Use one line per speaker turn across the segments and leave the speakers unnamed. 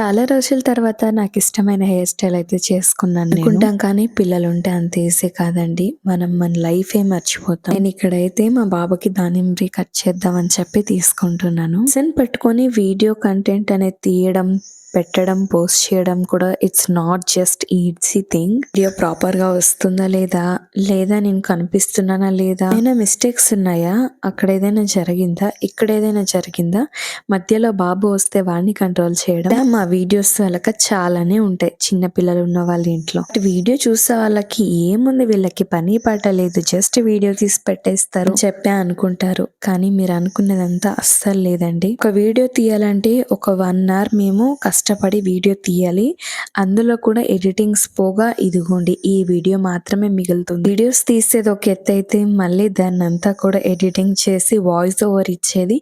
చాలా రోజుల తర్వాత నాకిష్టమైన హెయిర్ స్టైల్ అయితే చేసుకున్నాను నేను. అనుకుంటాం కానీ పిల్లలుంటే అంత ఈజీ కాదండి. మనం మన లైఫే మర్చిపోతాం. నేనిక్కడైతే మా బాబుకి దానిమ్మరి కట్ చేద్దామని చెప్పి తీసుకుంటున్నాను. మిషన్ పెట్టుకొని వీడియో కంటెంట్ అనేది తీయడం, పెట్టడం, పోస్ట్ చేయడం కూడా it's not just easy thing. Video proper గా వస్తుందా లేదా నేను కనిపిస్తున్నానా లేదా, ఏదైనా మిస్టేక్స్ ఉన్నాయా, అక్కడ ఏదైనా జరిగిందా, ఇక్కడ ఏదైనా జరిగిందా, మధ్యలో బాబు వస్తే వాడిని కంట్రోల్ చేయడం, మా వీడియోస్ వాళ్ళక చాలానే ఉంటాయి చిన్న పిల్లలు ఉన్న వాళ్ళ ఇంట్లో. వీడియో చూసే వాళ్ళకి ఏముంది, వీళ్ళకి పని పాట లేదు, జస్ట్ వీడియో తీసి పెట్టేస్తారు చెప్పా అనుకుంటారు. కానీ మీరు అనుకున్నదంతా అస్సలు లేదండి. ఒక వీడియో తీయాలంటే ఒక 1 hour మేము కష్టపడి వీడియో తీయాలి. అందులో కూడా ఎడిటింగ్స్ పోగా ఇదిగోండి ఈ వీడియో మాత్రమే మిగులుతుంది. వీడియోస్ తీసేది ఒక ఎత్తు అయితే మళ్ళీ దాన్ని అంతా కూడా ఎడిటింగ్ చేసి వాయిస్ ఓవర్ ఇచ్చేది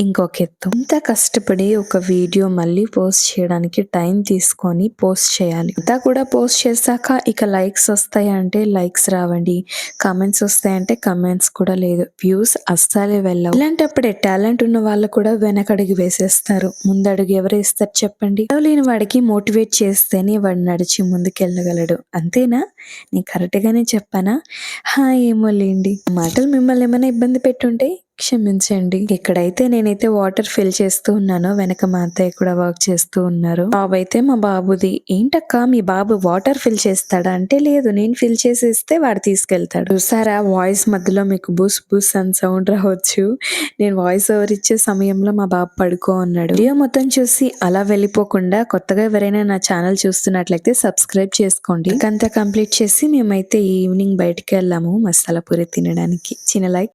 ఇంకొక ఎత్తు. ఇంత కష్టపడి ఒక వీడియో మళ్ళీ పోస్ట్ చేయడానికి టైం తీసుకొని పోస్ట్ చేయాలి. అంతా కూడా పోస్ట్ చేశాక ఇక లైక్స్ వస్తాయంటే లైక్స్ రావండి, కామెంట్స్ వస్తాయంటే కామెంట్స్ కూడా లేదు, వ్యూస్ అస్సలే వెళ్ళవు. ఇలాంటప్పుడే టాలెంట్ ఉన్న వాళ్ళు కూడా వెనకడుగు వేసేస్తారు. ముందడుగు ఎవరు వేస్తారు చెప్పండి? లేని వాడికి మోటివేట్ చేస్తేనే వాడు నడిచి ముందుకెళ్ళగలడు. అంతేనా? నేను కరెక్ట్ గానే చెప్పానా? ఏమో లేండి, మాటలు మిమ్మల్ని ఏమైనా ఇబ్బంది పెట్టుంటే క్షమించండి. ఇక్కడైతే నేనైతే వాటర్ ఫిల్ చేస్తూ ఉన్నాను, వెనక మా అత్తయ్య కూడా వర్క్ చేస్తూ ఉన్నారు. బాబు అయితే మా బాబుది, ఏంటక్క మీ బాబు వాటర్ ఫిల్ చేస్తాడా అంటే, లేదు నేను ఫిల్ చేసేస్తే వాడు తీసుకెళ్తాడు. చూసారా, వాయిస్ మధ్యలో మీకు బూస్ బూస్ అని సౌండ్ రావచ్చు. నేను వాయిస్ ఓవర్ ఇచ్చే సమయంలో మా బాబు పడుకో ఉన్నాడు. వీడియో మొత్తం చూసి అలా వెళ్ళిపోకుండా కొత్తగా ఎవరైనా నా ఛానల్ చూస్తున్నట్లయితే సబ్స్క్రైబ్ చేసుకోండి. అంతా కంప్లీట్ చేసి మేమైతే ఈవినింగ్ బయటికి వెళ్ళాము మసాలా పూరి తినడానికి. చిన్న లైక్